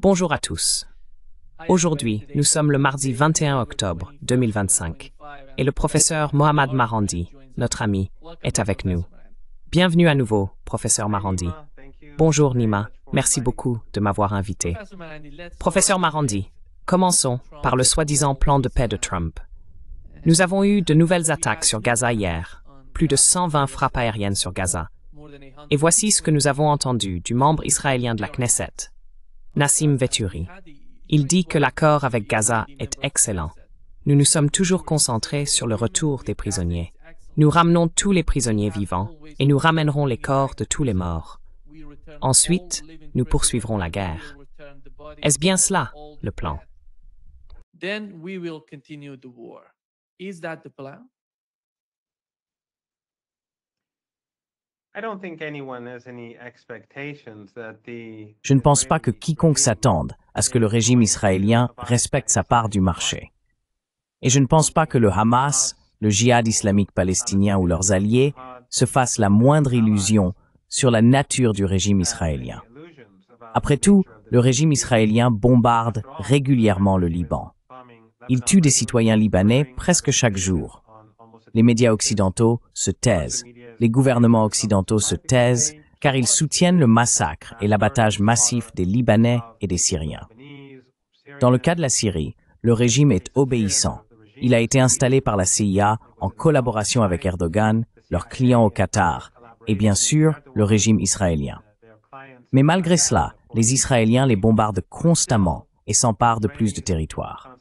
Bonjour à tous. Aujourd'hui, nous sommes le mardi 21 octobre 2025 et le professeur Mohammad Marandi, notre ami, est avec nous. Bienvenue à nouveau, professeur Marandi. Bonjour Nima, merci beaucoup de m'avoir invité. Professeur Marandi, commençons par le soi-disant plan de paix de Trump. Nous avons eu de nouvelles attaques sur Gaza hier, plus de 120 frappes aériennes sur Gaza. Et voici ce que nous avons entendu du membre israélien de la Knesset, Nassim Veturi. Il dit que l'accord avec Gaza est excellent. Nous nous sommes toujours concentrés sur le retour des prisonniers. Nous ramenons tous les prisonniers vivants et nous ramènerons les corps de tous les morts. Ensuite, nous poursuivrons la guerre. Est-ce bien cela, le plan? Then we will continue the war. Is that the plan? Je ne pense pas que quiconque s'attende à ce que le régime israélien respecte sa part du marché. Et je ne pense pas que le Hamas, le djihad islamique palestinien ou leurs alliés se fassent la moindre illusion sur la nature du régime israélien. Après tout, le régime israélien bombarde régulièrement le Liban. Il tue des citoyens libanais presque chaque jour. Les médias occidentaux se taisent. Les gouvernements occidentaux se taisent car ils soutiennent le massacre et l'abattage massif des Libanais et des Syriens. Dans le cas de la Syrie, le régime est obéissant. Il a été installé par la CIA en collaboration avec Erdogan, leur client au Qatar, et bien sûr, le régime israélien. Mais malgré cela, les Israéliens les bombardent constamment et s'emparent de plus de territoire.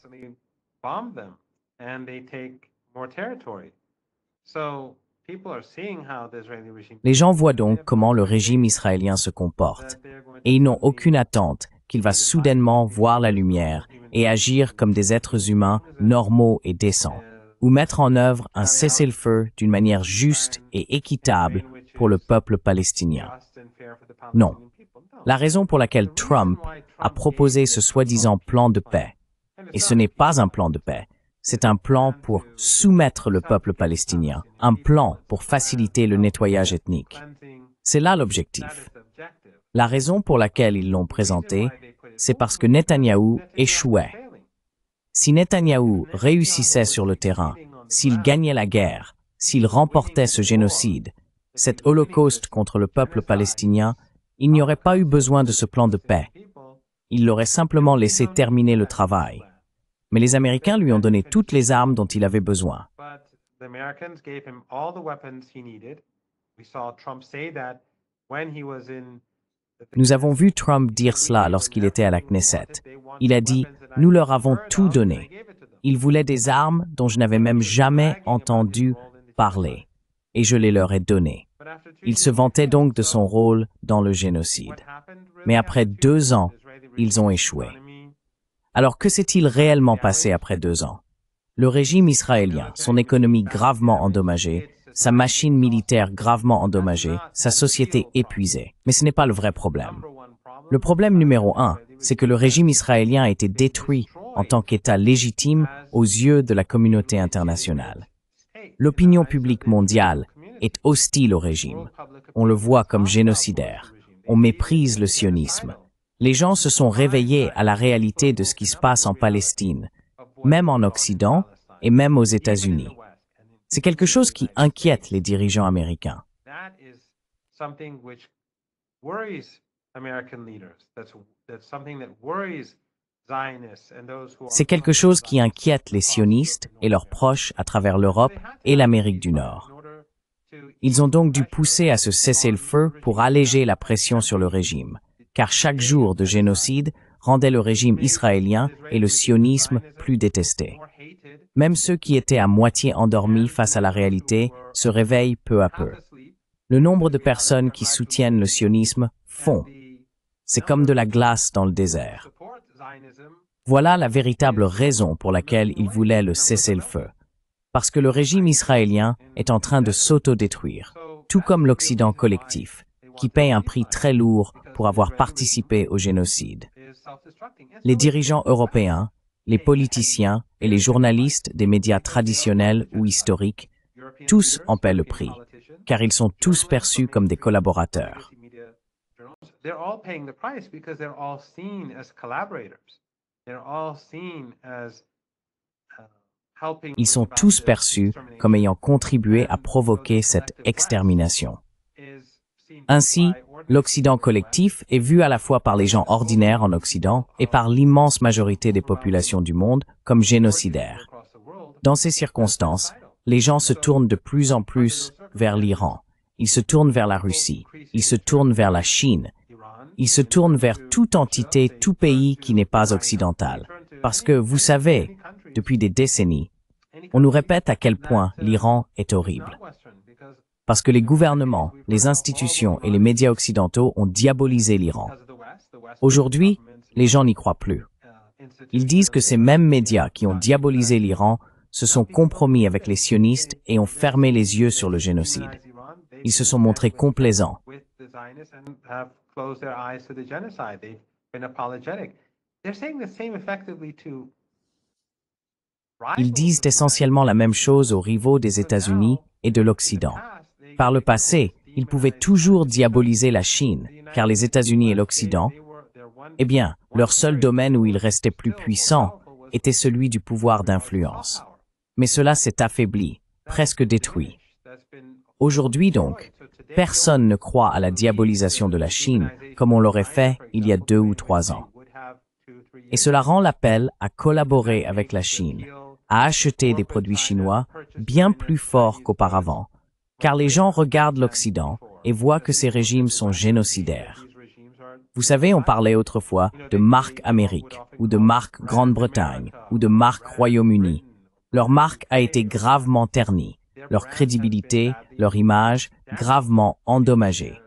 Les gens voient donc comment le régime israélien se comporte, et ils n'ont aucune attente qu'il va soudainement voir la lumière et agir comme des êtres humains normaux et décents, ou mettre en œuvre un cessez-le-feu d'une manière juste et équitable pour le peuple palestinien. Non. La raison pour laquelle Trump a proposé ce soi-disant plan de paix, et ce n'est pas un plan de paix, c'est un plan pour soumettre le peuple palestinien, un plan pour faciliter le nettoyage ethnique. C'est là l'objectif. La raison pour laquelle ils l'ont présenté, c'est parce que Netanyahou échouait. Si Netanyahou réussissait sur le terrain, s'il gagnait la guerre, s'il remportait ce génocide, cet holocauste contre le peuple palestinien, il n'y aurait pas eu besoin de ce plan de paix. Il l'aurait simplement laissé terminer le travail. Mais les Américains lui ont donné toutes les armes dont il avait besoin. Nous avons vu Trump dire cela lorsqu'il était à la Knesset. Il a dit « Nous leur avons tout donné ». Ils voulaient des armes dont je n'avais même jamais entendu parler, et je les leur ai données. Il se vantait donc de son rôle dans le génocide. Mais après 2 ans, ils ont échoué. Alors que s'est-il réellement passé après 2 ans? Le régime israélien, son économie gravement endommagée, sa machine militaire gravement endommagée, sa société épuisée. Mais ce n'est pas le vrai problème. Le problème numéro 1, c'est que le régime israélien a été détruit en tant qu'État légitime aux yeux de la communauté internationale. L'opinion publique mondiale est hostile au régime. On le voit comme génocidaire. On méprise le sionisme. Les gens se sont réveillés à la réalité de ce qui se passe en Palestine, même en Occident et même aux États-Unis. C'est quelque chose qui inquiète les dirigeants américains. C'est quelque chose qui inquiète les sionistes et leurs proches à travers l'Europe et l'Amérique du Nord. Ils ont donc dû pousser à ce cessez-le-feu pour alléger la pression sur le régime, car chaque jour de génocide rendait le régime israélien et le sionisme plus détestés. Même ceux qui étaient à moitié endormis face à la réalité se réveillent peu à peu. Le nombre de personnes qui soutiennent le sionisme fond. C'est comme de la glace dans le désert. Voilà la véritable raison pour laquelle ils voulaient le cessez-le-feu. Parce que le régime israélien est en train de s'autodétruire, tout comme l'Occident collectif, qui paye un prix très lourd pour avoir participé au génocide. Les dirigeants européens, les politiciens et les journalistes des médias traditionnels ou historiques, tous en paient le prix, car ils sont tous perçus comme des collaborateurs. they're all paying the price because they're all seen as collaborators. They're all seen as helping. Ils sont tous perçus comme ayant contribué à provoquer cette extermination. Ainsi, l'Occident collectif est vu à la fois par les gens ordinaires en Occident et par l'immense majorité des populations du monde comme génocidaire. Dans ces circonstances, les gens se tournent de plus en plus vers l'Iran. Ils se tournent vers la Russie. Ils se tournent vers la Chine. Ils se tournent vers toute entité, tout pays qui n'est pas occidental. Parce que, vous savez, depuis des décennies, on nous répète à quel point l'Iran est horrible. Parce que les gouvernements, les institutions et les médias occidentaux ont diabolisé l'Iran. Aujourd'hui, les gens n'y croient plus. Ils disent que ces mêmes médias qui ont diabolisé l'Iran se sont compromis avec les sionistes et ont fermé les yeux sur le génocide. Ils se sont montrés complaisants. Ils disent essentiellement la même chose aux rivaux des États-Unis et de l'Occident. Par le passé, ils pouvaient toujours diaboliser la Chine, car les États-Unis et l'Occident, eh bien, leur seul domaine où ils restaient plus puissants était celui du pouvoir d'influence. Mais cela s'est affaibli, presque détruit. Aujourd'hui donc, personne ne croit à la diabolisation de la Chine comme on l'aurait fait il y a 2 ou 3 ans. Et cela rend l'appel à collaborer avec la Chine, à acheter des produits chinois bien plus forts qu'auparavant, car les gens regardent l'Occident et voient que ces régimes sont génocidaires. Vous savez, on parlait autrefois de marque Amérique, ou de marque Grande-Bretagne, ou de marque Royaume-Uni. Leur marque a été gravement ternie, leur crédibilité, leur image, gravement endommagée.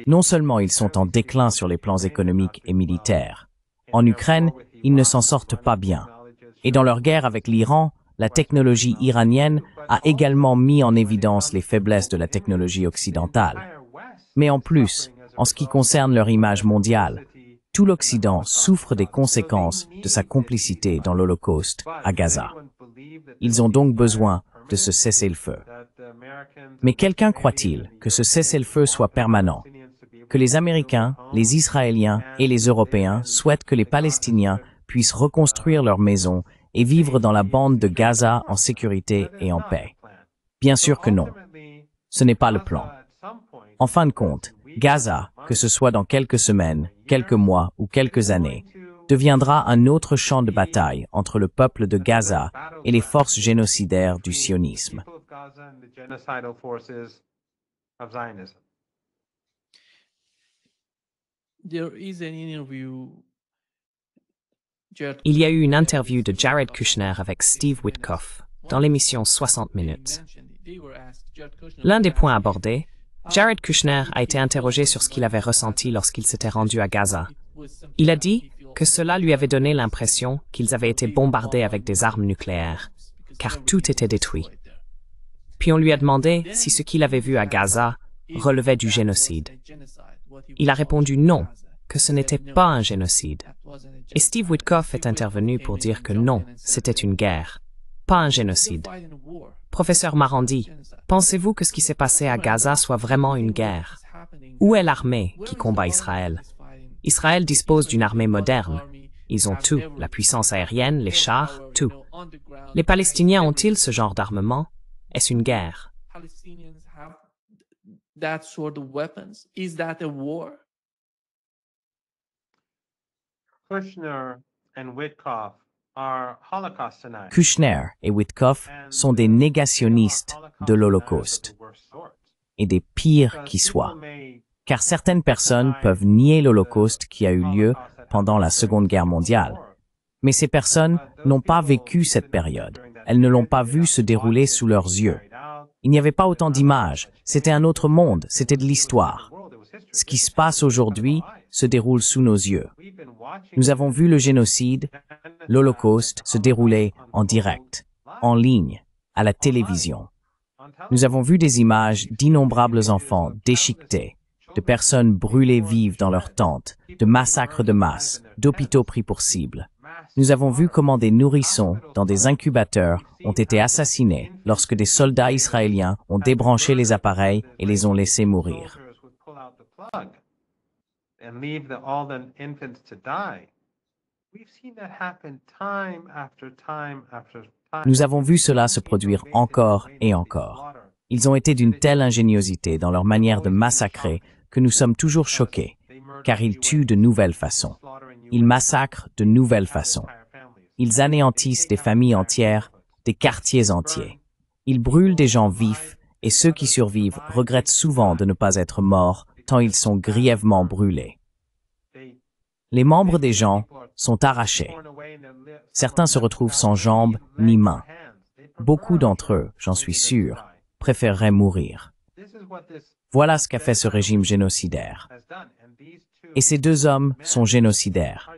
Non seulement ils sont en déclin sur les plans économiques et militaires, en Ukraine, ils ne s'en sortent pas bien. Et dans leur guerre avec l'Iran, la technologie iranienne a également mis en évidence les faiblesses de la technologie occidentale. Mais en plus, en ce qui concerne leur image mondiale, tout l'Occident souffre des conséquences de sa complicité dans l'Holocauste à Gaza. Ils ont donc besoin de ce cessez-le-feu. Mais quelqu'un croit-il que ce cessez-le-feu soit permanent, que les Américains, les Israéliens et les Européens souhaitent que les Palestiniens puissent reconstruire leurs maisons et vivre dans la bande de Gaza en sécurité et en paix? Bien sûr que non. Ce n'est pas le plan. En fin de compte, Gaza, que ce soit dans quelques semaines, quelques mois ou quelques années, deviendra un autre champ de bataille entre le peuple de Gaza et les forces génocidaires du sionisme. Il y a eu une interview de Jared Kushner avec Steve Witkoff dans l'émission 60 minutes. L'un des points abordés, Jared Kushner a été interrogé sur ce qu'il avait ressenti lorsqu'il s'était rendu à Gaza. Il a dit que cela lui avait donné l'impression qu'ils avaient été bombardés avec des armes nucléaires, car tout était détruit. Puis on lui a demandé si ce qu'il avait vu à Gaza relevait du génocide. Il a répondu non, que ce n'était pas un génocide. Et Steve Witkoff est intervenu pour dire que non, c'était une guerre, pas un génocide. Professeur Marandi, pensez-vous que ce qui s'est passé à Gaza soit vraiment une guerre? Où est l'armée qui combat Israël? Israël dispose d'une armée moderne. Ils ont tout, la puissance aérienne, les chars, tout. Les Palestiniens ont-ils ce genre d'armement? Est-ce une guerre? Kushner et Witkoff sont des négationnistes de l'Holocauste, et des pires qui soient. Car certaines personnes peuvent nier l'Holocauste qui a eu lieu pendant la Seconde Guerre mondiale. Mais ces personnes n'ont pas vécu cette période. Elles ne l'ont pas vu se dérouler sous leurs yeux. Il n'y avait pas autant d'images. C'était un autre monde. C'était de l'histoire. Ce qui se passe aujourd'hui se déroule sous nos yeux. Nous avons vu le génocide, l'Holocauste se dérouler en direct, en ligne, à la télévision. Nous avons vu des images d'innombrables enfants déchiquetés, de personnes brûlées vives dans leurs tentes, de massacres de masse, d'hôpitaux pris pour cible. Nous avons vu comment des nourrissons dans des incubateurs ont été assassinés lorsque des soldats israéliens ont débranché les appareils et les ont laissés mourir. Nous avons vu cela se produire encore et encore. Ils ont été d'une telle ingéniosité dans leur manière de massacrer que nous sommes toujours choqués, car ils tuent de nouvelles façons. Ils massacrent de nouvelles façons. Ils anéantissent des familles entières, des quartiers entiers. Ils brûlent des gens vifs et ceux qui survivent regrettent souvent de ne pas être morts tant ils sont grièvement brûlés. Les membres des gens sont arrachés. Certains se retrouvent sans jambes ni mains. Beaucoup d'entre eux, j'en suis sûr, préféreraient mourir. Voilà ce qu'a fait ce régime génocidaire. Et ces deux hommes sont génocidaires.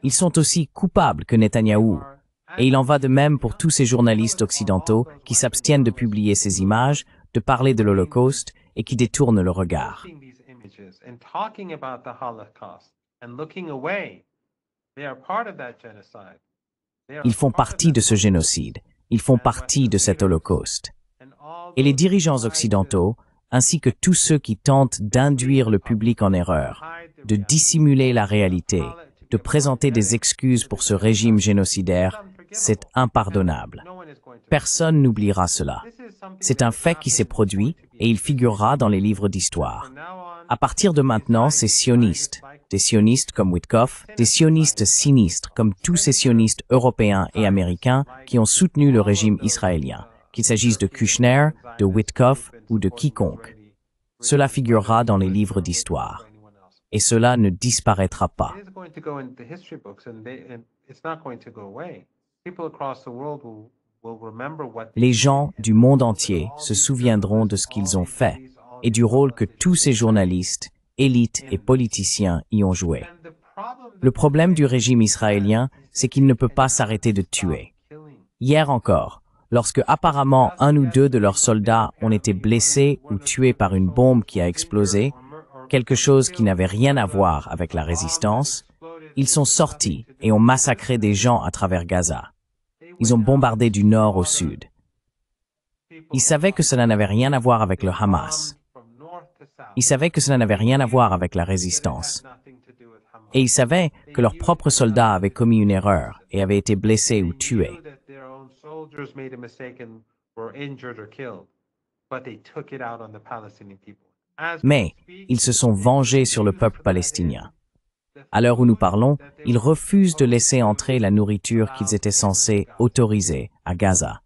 Ils sont aussi coupables que Netanyahou. Et il en va de même pour tous ces journalistes occidentaux qui s'abstiennent de publier ces images, de parler de l'Holocauste et qui détournent le regard. Ils font partie de ce génocide. Ils font partie de cet Holocauste. Et les dirigeants occidentaux, ainsi que tous ceux qui tentent d'induire le public en erreur, de dissimuler la réalité, de présenter des excuses pour ce régime génocidaire, c'est impardonnable. Personne n'oubliera cela. C'est un fait qui s'est produit et il figurera dans les livres d'histoire. À partir de maintenant, ces sionistes, des sionistes comme Witkoff, des sionistes sinistres comme tous ces sionistes européens et américains qui ont soutenu le régime israélien, qu'il s'agisse de Kushner, de Witkoff ou de quiconque. Cela figurera dans les livres d'histoire. Et cela ne disparaîtra pas. Les gens du monde entier se souviendront de ce qu'ils ont fait et du rôle que tous ces journalistes, élites et politiciens y ont joué. Le problème du régime israélien, c'est qu'il ne peut pas s'arrêter de tuer. Hier encore, lorsque apparemment un ou deux de leurs soldats ont été blessés ou tués par une bombe qui a explosé, quelque chose qui n'avait rien à voir avec la résistance, ils sont sortis et ont massacré des gens à travers Gaza. Ils ont bombardé du nord au sud. Ils savaient que cela n'avait rien à voir avec le Hamas. Ils savaient que cela n'avait rien à voir avec la résistance. Et ils savaient que leurs propres soldats avaient commis une erreur et avaient été blessés ou tués. Mais ils se sont vengés sur le peuple palestinien. À l'heure où nous parlons, ils refusent de laisser entrer la nourriture qu'ils étaient censés autoriser à Gaza.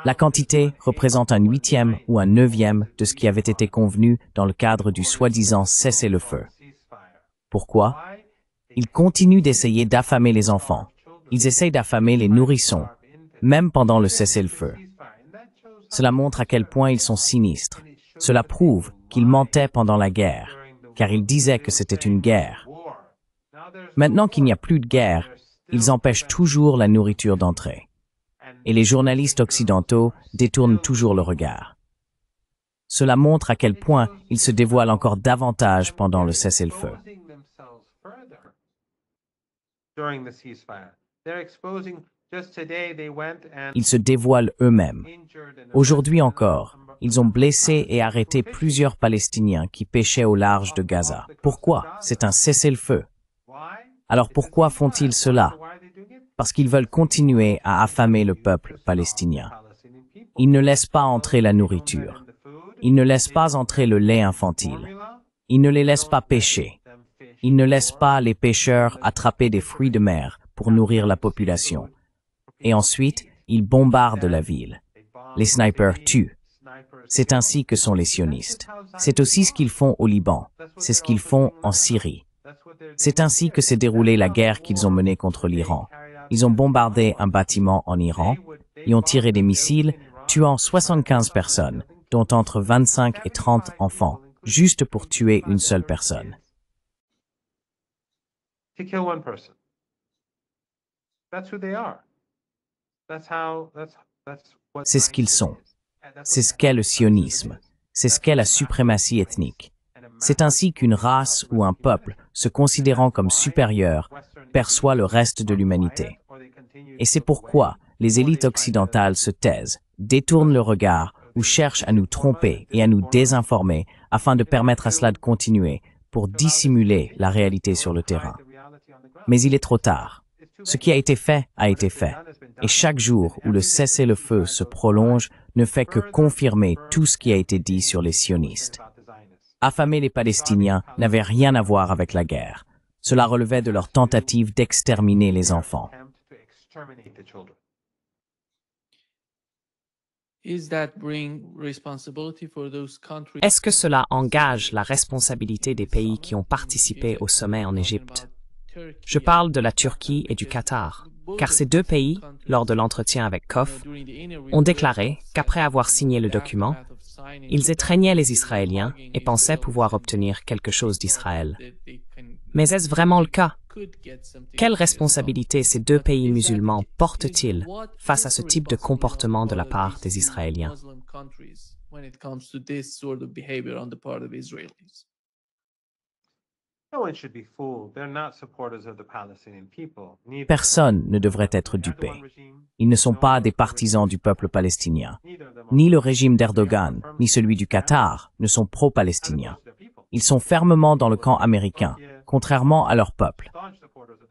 La quantité représente un 8e ou un 9e de ce qui avait été convenu dans le cadre du soi-disant cessez-le-feu. Pourquoi? Ils continuent d'essayer d'affamer les enfants. Ils essayent d'affamer les nourrissons, même pendant le cessez-le-feu. Cela montre à quel point ils sont sinistres. Cela prouve qu'ils mentaient pendant la guerre, car ils disaient que c'était une guerre. Maintenant qu'il n'y a plus de guerre, ils empêchent toujours la nourriture d'entrer. Et les journalistes occidentaux détournent toujours le regard. Cela montre à quel point ils se dévoilent encore davantage pendant le cessez-le-feu. Ils se dévoilent eux-mêmes. Aujourd'hui encore, ils ont blessé et arrêté plusieurs Palestiniens qui pêchaient au large de Gaza. Pourquoi? C'est un cessez-le-feu. Alors pourquoi font-ils cela? Parce qu'ils veulent continuer à affamer le peuple palestinien. Ils ne laissent pas entrer la nourriture. Ils ne laissent pas entrer le lait infantile. Ils ne les laissent pas pêcher. Ils ne laissent pas les pêcheurs attraper des fruits de mer pour nourrir la population. Et ensuite, ils bombardent la ville. Les snipers tuent. C'est ainsi que sont les sionistes. C'est aussi ce qu'ils font au Liban. C'est ce qu'ils font en Syrie. C'est ainsi que s'est déroulée la guerre qu'ils ont menée contre l'Iran. Ils ont bombardé un bâtiment en Iran, y ont tiré des missiles, tuant 75 personnes, dont entre 25 et 30 enfants, juste pour tuer une seule personne. C'est ce qu'ils sont. C'est ce qu'est le sionisme. C'est ce qu'est la suprématie ethnique. C'est ainsi qu'une race ou un peuple, se considérant comme supérieur, perçoit le reste de l'humanité. Et c'est pourquoi les élites occidentales se taisent, détournent le regard ou cherchent à nous tromper et à nous désinformer afin de permettre à cela de continuer pour dissimuler la réalité sur le terrain. Mais il est trop tard. Ce qui a été fait, et chaque jour où le cessez-le-feu se prolonge ne fait que confirmer tout ce qui a été dit sur les sionistes. Affamer les Palestiniens n'avait rien à voir avec la guerre. Cela relevait de leur tentative d'exterminer les enfants. Est-ce que cela engage la responsabilité des pays qui ont participé au sommet en Égypte? Je parle de la Turquie et du Qatar, car ces deux pays, lors de l'entretien avec Kof, ont déclaré qu'après avoir signé le document, ils étreignaient les Israéliens et pensaient pouvoir obtenir quelque chose d'Israël. Mais est-ce vraiment le cas? Quelle responsabilité ces deux pays musulmans portent-ils face à ce type de comportement de la part des Israéliens? Personne ne devrait être dupé. Ils ne sont pas des partisans du peuple palestinien. Ni le régime d'Erdogan, ni celui du Qatar ne sont pro-palestiniens. Ils sont fermement dans le camp américain, contrairement à leur peuple.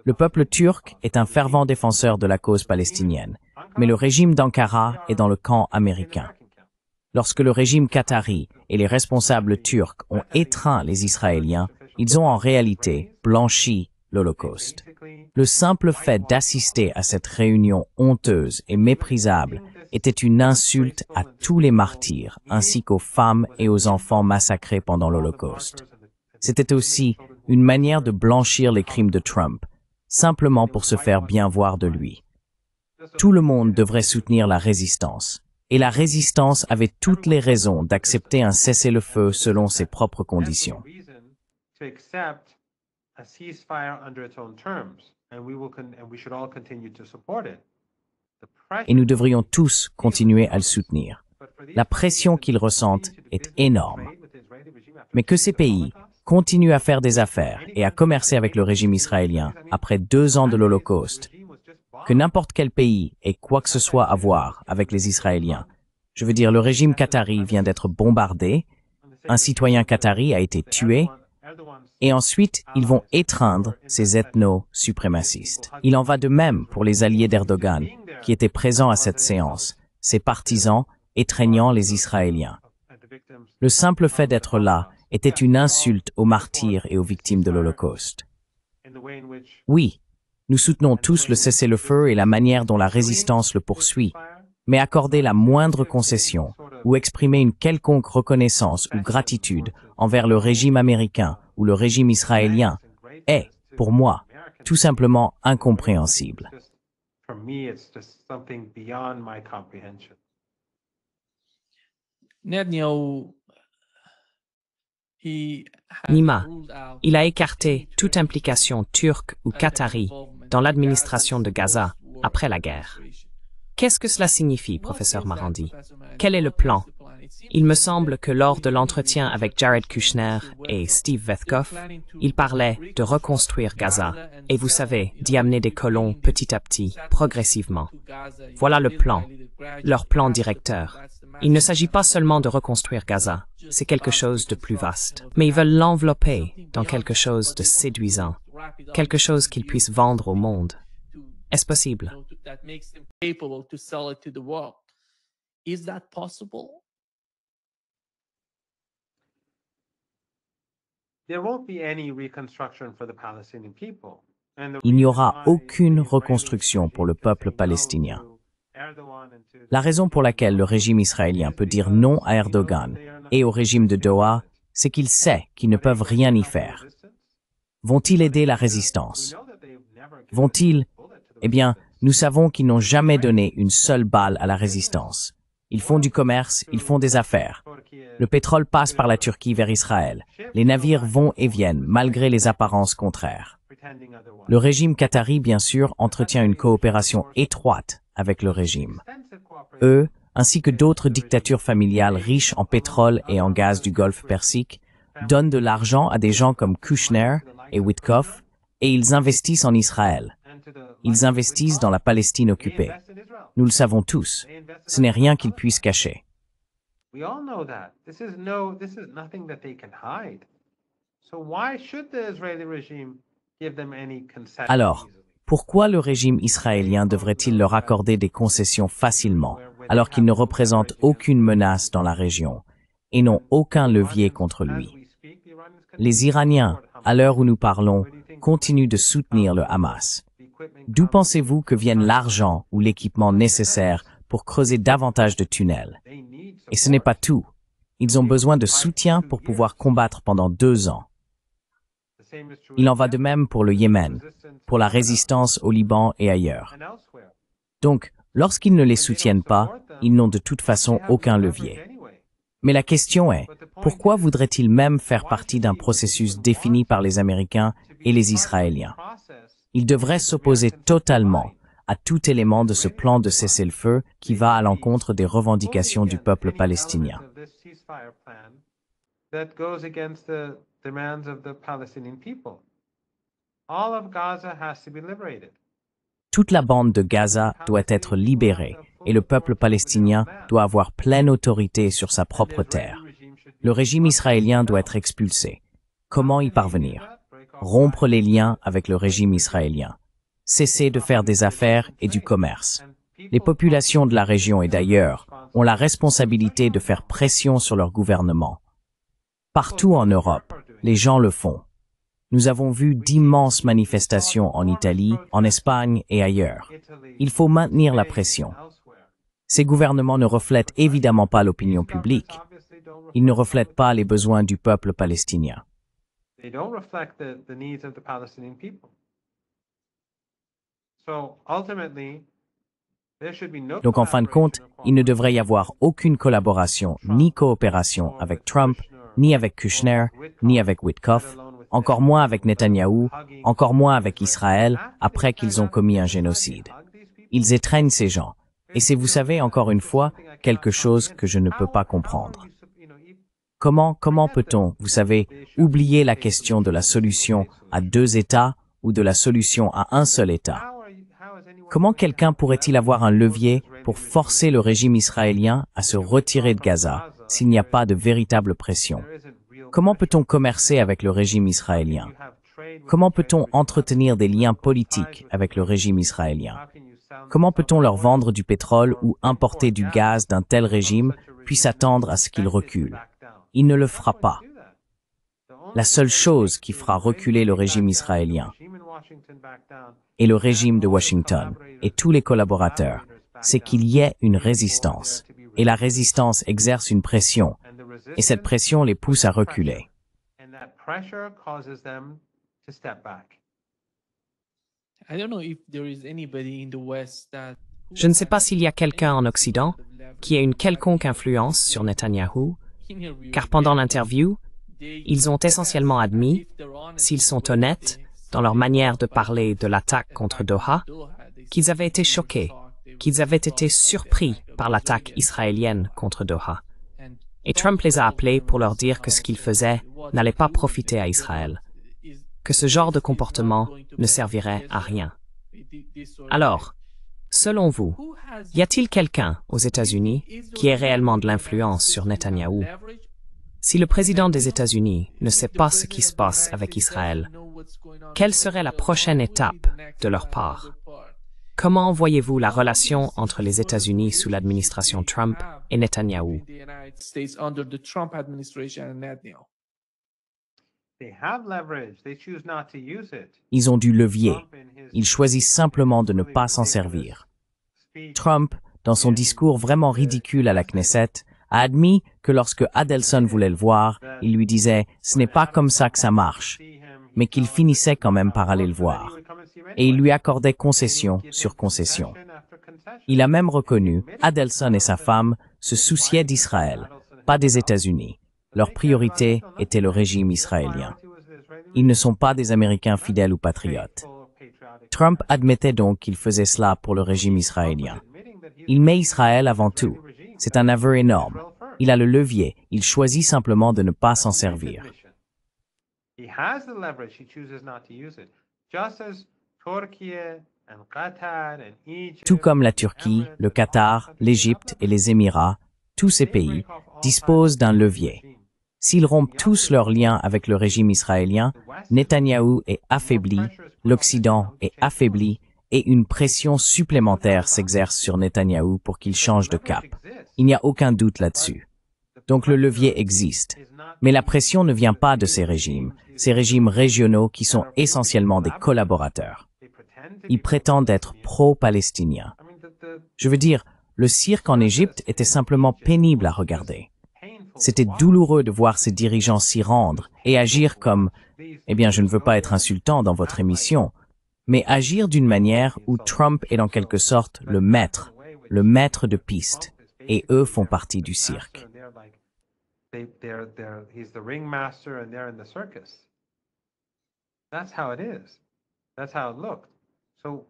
Le peuple turc est un fervent défenseur de la cause palestinienne, mais le régime d'Ankara est dans le camp américain. Lorsque le régime qatari et les responsables turcs ont étreint les Israéliens, ils ont en réalité blanchi l'Holocauste. Le simple fait d'assister à cette réunion honteuse et méprisable était une insulte à tous les martyrs, ainsi qu'aux femmes et aux enfants massacrés pendant l'Holocauste. C'était aussi une manière de blanchir les crimes de Trump, simplement pour se faire bien voir de lui. Tout le monde devrait soutenir la résistance, et la résistance avait toutes les raisons d'accepter un cessez-le-feu selon ses propres conditions. Et nous devrions tous continuer à le soutenir. La pression qu'ils ressentent est énorme. Mais que ces pays continuent à faire des affaires et à commercer avec le régime israélien après 2 ans de l'Holocauste, que n'importe quel pays ait quoi que ce soit à voir avec les Israéliens. Je veux dire, le régime qatari vient d'être bombardé, un citoyen qatari a été tué, et ensuite, ils vont étreindre ces ethno-suprémacistes. Il en va de même pour les alliés d'Erdogan, qui étaient présents à cette séance, ses partisans étreignant les Israéliens. Le simple fait d'être là était une insulte aux martyrs et aux victimes de l'Holocauste. Oui, nous soutenons tous le cessez-le-feu et la manière dont la résistance le poursuit, mais accorder la moindre concession ou exprimer une quelconque reconnaissance ou gratitude envers le régime américain ou le régime israélien est, pour moi, tout simplement incompréhensible. Nima, il a écarté toute implication turque ou qatari dans l'administration de Gaza après la guerre. Qu'est-ce que cela signifie, professeur Marandi? Quel est le plan? Il me semble que lors de l'entretien avec Jared Kushner et Steve Wethkoff, ils parlaient de reconstruire Gaza et, vous savez, d'y amener des colons petit à petit, progressivement. Voilà le plan, leur plan directeur. Il ne s'agit pas seulement de reconstruire Gaza, c'est quelque chose de plus vaste. Mais ils veulent l'envelopper dans quelque chose de séduisant, quelque chose qu'ils puissent vendre au monde. Est-ce possible? Il n'y aura aucune reconstruction pour le peuple palestinien. La raison pour laquelle le régime israélien peut dire non à Erdogan et au régime de Doha, c'est qu'il sait qu'ils ne peuvent rien y faire. Vont-ils aider la résistance? Vont-ils? Eh bien, nous savons qu'ils n'ont jamais donné une seule balle à la résistance. Ils font du commerce, ils font des affaires. Le pétrole passe par la Turquie vers Israël. Les navires vont et viennent, malgré les apparences contraires. Le régime qatari, bien sûr, entretient une coopération étroite avec le régime. Eux, ainsi que d'autres dictatures familiales riches en pétrole et en gaz du Golfe Persique, donnent de l'argent à des gens comme Kushner et Witkoff Et ils investissent en Israël. Ils investissent dans la Palestine occupée. Nous le savons tous. Ce n'est rien qu'ils puissent cacher. We all know that. This is nothing that they can hide. So why should the Israeli regime give them any concessions? Alors, pourquoi le régime israélien devrait-il leur accorder des concessions facilement, alors qu'ils ne représentent aucune menace dans la région et n'ont aucun levier contre lui? Les Iraniens, à l'heure où nous parlons, continuent de soutenir le Hamas. D'où pensez-vous que vienne l'argent ou l'équipement nécessaire pour creuser davantage de tunnels? Et ce n'est pas tout. Ils ont besoin de soutien pour pouvoir combattre pendant 2 ans. Il en va de même pour le Yémen, pour la résistance au Liban et ailleurs. Donc, lorsqu'ils ne les soutiennent pas, ils n'ont de toute façon aucun levier. Mais la question est, pourquoi voudraient-ils même faire partie d'un processus défini par les Américains et les Israéliens? Ils devraient s'opposer totalement à tout élément de ce plan de cessez-le-feu qui va à l'encontre des revendications du peuple palestinien. Toute la bande de Gaza doit être libérée et le peuple palestinien doit avoir pleine autorité sur sa propre terre. Le régime israélien doit être expulsé. Comment y parvenir? Rompre les liens avec le régime israélien. Cesser de faire des affaires et du commerce. Les populations de la région et d'ailleurs ont la responsabilité de faire pression sur leur gouvernement. Partout en Europe, les gens le font. Nous avons vu d'immenses manifestations en Italie, en Espagne et ailleurs. Il faut maintenir la pression. Ces gouvernements ne reflètent évidemment pas l'opinion publique. Ils ne reflètent pas les besoins du peuple palestinien. Donc en fin de compte, il ne devrait y avoir aucune collaboration ni coopération avec Trump, ni avec Kushner, ni avec Witkoff, encore moins avec Netanyahou, encore moins avec Israël, après qu'ils ont commis un génocide. Ils étreignent ces gens. Et c'est, vous savez, encore une fois, quelque chose que je ne peux pas comprendre. Comment peut-on, vous savez, oublier la question de la solution à 2 États ou de la solution à un seul État? Comment quelqu'un pourrait-il avoir un levier pour forcer le régime israélien à se retirer de Gaza s'il n'y a pas de véritable pression? Comment peut-on commercer avec le régime israélien? Comment peut-on entretenir des liens politiques avec le régime israélien? Comment peut-on leur vendre du pétrole ou importer du gaz d'un tel régime puis s'attendre à ce qu'il recule? Il ne le fera pas. La seule chose qui fera reculer le régime israélien et le régime de Washington et tous les collaborateurs, c'est qu'il y ait une résistance. Et la résistance exerce une pression, et cette pression les pousse à reculer. Je ne sais pas s'il y a quelqu'un en Occident qui ait une quelconque influence sur Netanyahou, car pendant l'interview, ils ont essentiellement admis, s'ils sont honnêtes, dans leur manière de parler de l'attaque contre Doha, qu'ils avaient été choqués, qu'ils avaient été surpris par l'attaque israélienne contre Doha. Et Trump les a appelés pour leur dire que ce qu'ils faisaient n'allait pas profiter à Israël, que ce genre de comportement ne servirait à rien. Alors, selon vous, y a-t-il quelqu'un aux États-Unis qui ait réellement de l'influence sur Netanyahou? Si le président des États-Unis ne sait pas ce qui se passe avec Israël, quelle serait la prochaine étape de leur part? Comment voyez-vous la relation entre les États-Unis sous l'administration Trump et Netanyahou? Ils ont du levier. Ils choisissent simplement de ne pas s'en servir. Trump, dans son discours vraiment ridicule à la Knesset, a admis que lorsque Adelson voulait le voir, il lui disait « ce n'est pas comme ça que ça marche », mais qu'il finissait quand même par aller le voir. Et il lui accordait concession sur concession. Il a même reconnu, Adelson et sa femme se souciaient d'Israël, pas des États-Unis. Leur priorité était le régime israélien. Ils ne sont pas des Américains fidèles ou patriotes. Trump admettait donc qu'il faisait cela pour le régime israélien. Il met Israël avant tout. C'est un aveu énorme. Il a le levier. Il choisit simplement de ne pas s'en servir. just as Turkey and Qatar and Egypt, Tout comme la Turquie, le Qatar, l'Égypte et les Émirats, tous ces pays disposent d'un levier. S'ils rompent tous leurs liens avec le régime israélien, Netanyahou est affaibli, l'Occident est affaibli et une pression supplémentaire s'exerce sur Netanyahou pour qu'il change de cap. Il n'y a aucun doute là-dessus. Donc le levier existe. Mais la pression ne vient pas de ces régimes régionaux qui sont essentiellement des collaborateurs. Ils prétendent être pro-palestiniens. Je veux dire, le cirque en Égypte était simplement pénible à regarder. C'était douloureux de voir ces dirigeants s'y rendre et agir comme, eh bien, je ne veux pas être insultant dans votre émission, mais agir d'une manière où Trump est en quelque sorte le maître de piste, et eux font partie du cirque. He's the ringmaster and they're in the circus. That's how it is. That's how it looked. So,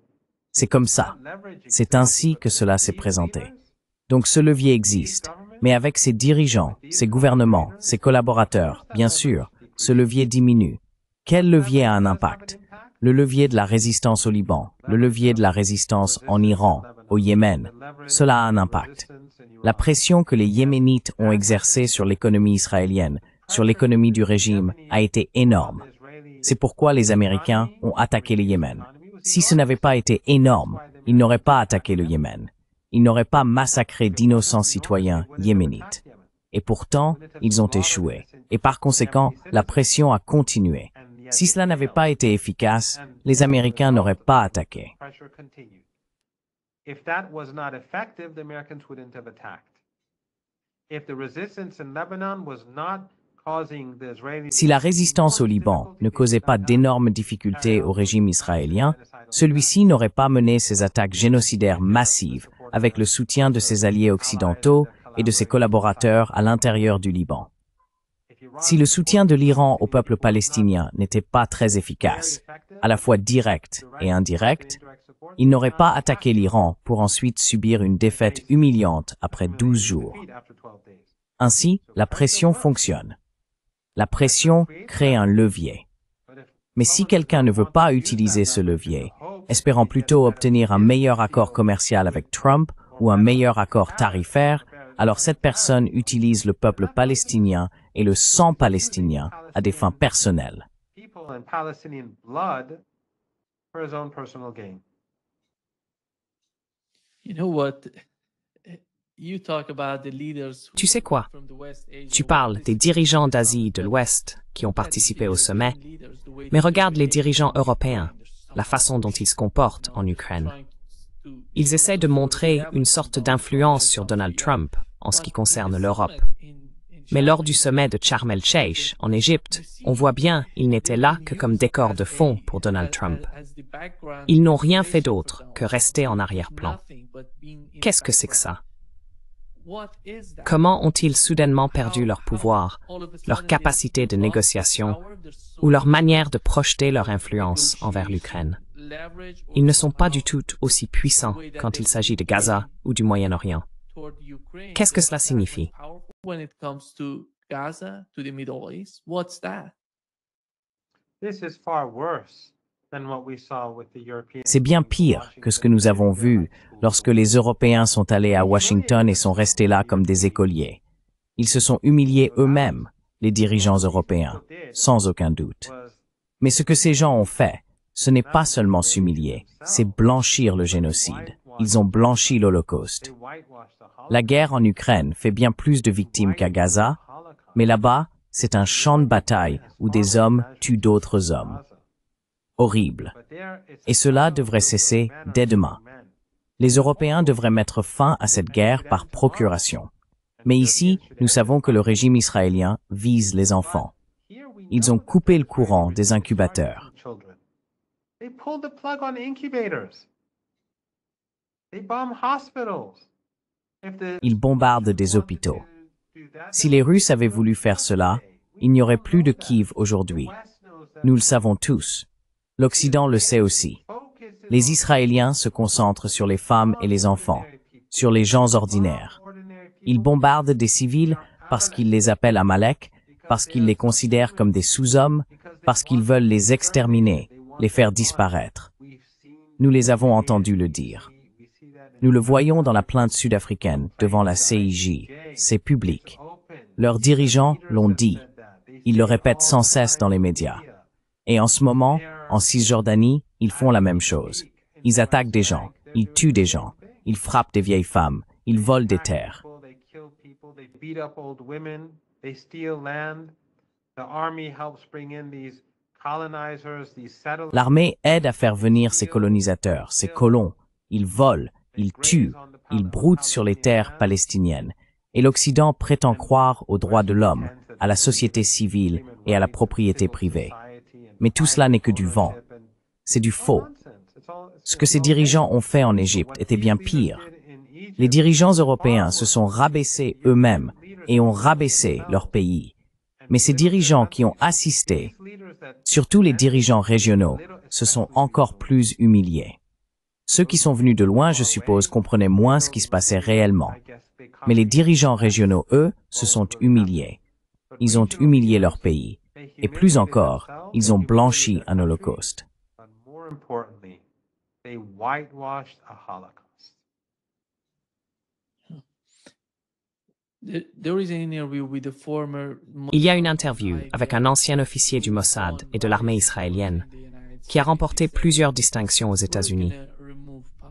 C'est comme ça. C'est ainsi que cela s'est présenté. Donc ce levier existe, mais avec ses dirigeants, ses gouvernements, ses collaborateurs, bien sûr, ce levier diminue. Quel levier a un impact? Le levier de la résistance au Liban, le levier de la résistance en Iran, au Yémen, cela a un impact. La pression que les Yéménites ont exercée sur l'économie israélienne, sur l'économie du régime, a été énorme. C'est pourquoi les Américains ont attaqué le Yémen. Si ce n'avait pas été énorme, ils n'auraient pas attaqué le Yémen. Ils n'auraient pas massacré d'innocents citoyens yéménites. Et pourtant, ils ont échoué. Et par conséquent, la pression a continué. Si cela n'avait pas été efficace, les Américains n'auraient pas attaqué. If that was not effective, the Americans wouldn't have attacked. If the resistance in Lebanon was not causing the Israelis... Si la résistance au Liban ne causait pas d'énormes difficultés au régime israélien, celui-ci n'aurait pas mené ses attaques génocidaires massives avec le soutien de ses alliés occidentaux et de ses collaborateurs à l'intérieur du Liban. Si le soutien de l'Iran au peuple palestinien n'était pas très efficace, à la fois direct et indirect, il n'aurait pas attaqué l'Iran pour ensuite subir une défaite humiliante après 12 jours. Ainsi, la pression fonctionne. La pression crée un levier. Mais si quelqu'un ne veut pas utiliser ce levier, espérant plutôt obtenir un meilleur accord commercial avec Trump ou un meilleur accord tarifaire, alors cette personne utilise le peuple palestinien et le sang palestinien à des fins personnelles. Tu sais quoi? Tu parles des dirigeants d'Asie de l'Ouest qui ont participé au sommet, mais regarde les dirigeants européens, la façon dont ils se comportent en Ukraine. Ils essaient de montrer une sorte d'influence sur Donald Trump en ce qui concerne l'Europe. Mais lors du sommet de Sharm el-Sheikh en Égypte, on voit bien qu'ils n'étaient là que comme décor de fond pour Donald Trump. Ils n'ont rien fait d'autre que rester en arrière-plan. Qu'est-ce que c'est que ça? Comment ont-ils soudainement perdu leur pouvoir, leur capacité de négociation ou leur manière de projeter leur influence envers l'Ukraine? Ils ne sont pas du tout aussi puissants quand il s'agit de Gaza ou du Moyen-Orient. Qu'est-ce que cela signifie? C'est bien pire que ce que nous avons vu lorsque les Européens sont allés à Washington et sont restés là comme des écoliers. Ils se sont humiliés eux-mêmes, les dirigeants européens, sans aucun doute. Mais ce que ces gens ont fait, ce n'est pas seulement s'humilier, c'est blanchir le génocide. Ils ont blanchi l'Holocauste. La guerre en Ukraine fait bien plus de victimes qu'à Gaza, mais là-bas, c'est un champ de bataille où des hommes tuent d'autres hommes. Horrible. Et cela devrait cesser dès demain. Les Européens devraient mettre fin à cette guerre par procuration. Mais ici, nous savons que le régime israélien vise les enfants. Ils ont coupé le courant des incubateurs. Ils bombardent des hôpitaux. Si les Russes avaient voulu faire cela, il n'y aurait plus de Kiev aujourd'hui. Nous le savons tous. L'Occident le sait aussi. Les Israéliens se concentrent sur les femmes et les enfants, sur les gens ordinaires. Ils bombardent des civils parce qu'ils les appellent Amalek, parce qu'ils les considèrent comme des sous-hommes, parce qu'ils veulent les exterminer, les faire disparaître. Nous les avons entendus le dire. Nous le voyons dans la plainte sud-africaine devant la CIJ. C'est public. Leurs dirigeants l'ont dit. Ils le répètent sans cesse dans les médias. Et en ce moment, en Cisjordanie, ils font la même chose. Ils attaquent des gens, ils tuent des gens, ils frappent des vieilles femmes, ils volent des terres. L'armée aide à faire venir ces colonisateurs, ces colons. Ils volent, ils tuent, ils broutent sur les terres palestiniennes. Et l'Occident prétend croire aux droits de l'homme, à la société civile et à la propriété privée. Mais tout cela n'est que du vent. C'est du faux. Ce que ces dirigeants ont fait en Égypte était bien pire. Les dirigeants européens se sont rabaissés eux-mêmes et ont rabaissé leur pays. Mais ces dirigeants qui ont assisté, surtout les dirigeants régionaux, se sont encore plus humiliés. Ceux qui sont venus de loin, je suppose, comprenaient moins ce qui se passait réellement. Mais les dirigeants régionaux, eux, se sont humiliés. Ils ont humilié leur pays. Et plus encore, ils ont blanchi un holocauste. Il y a une interview avec un ancien officier du Mossad et de l'armée israélienne qui a remporté plusieurs distinctions aux États-Unis.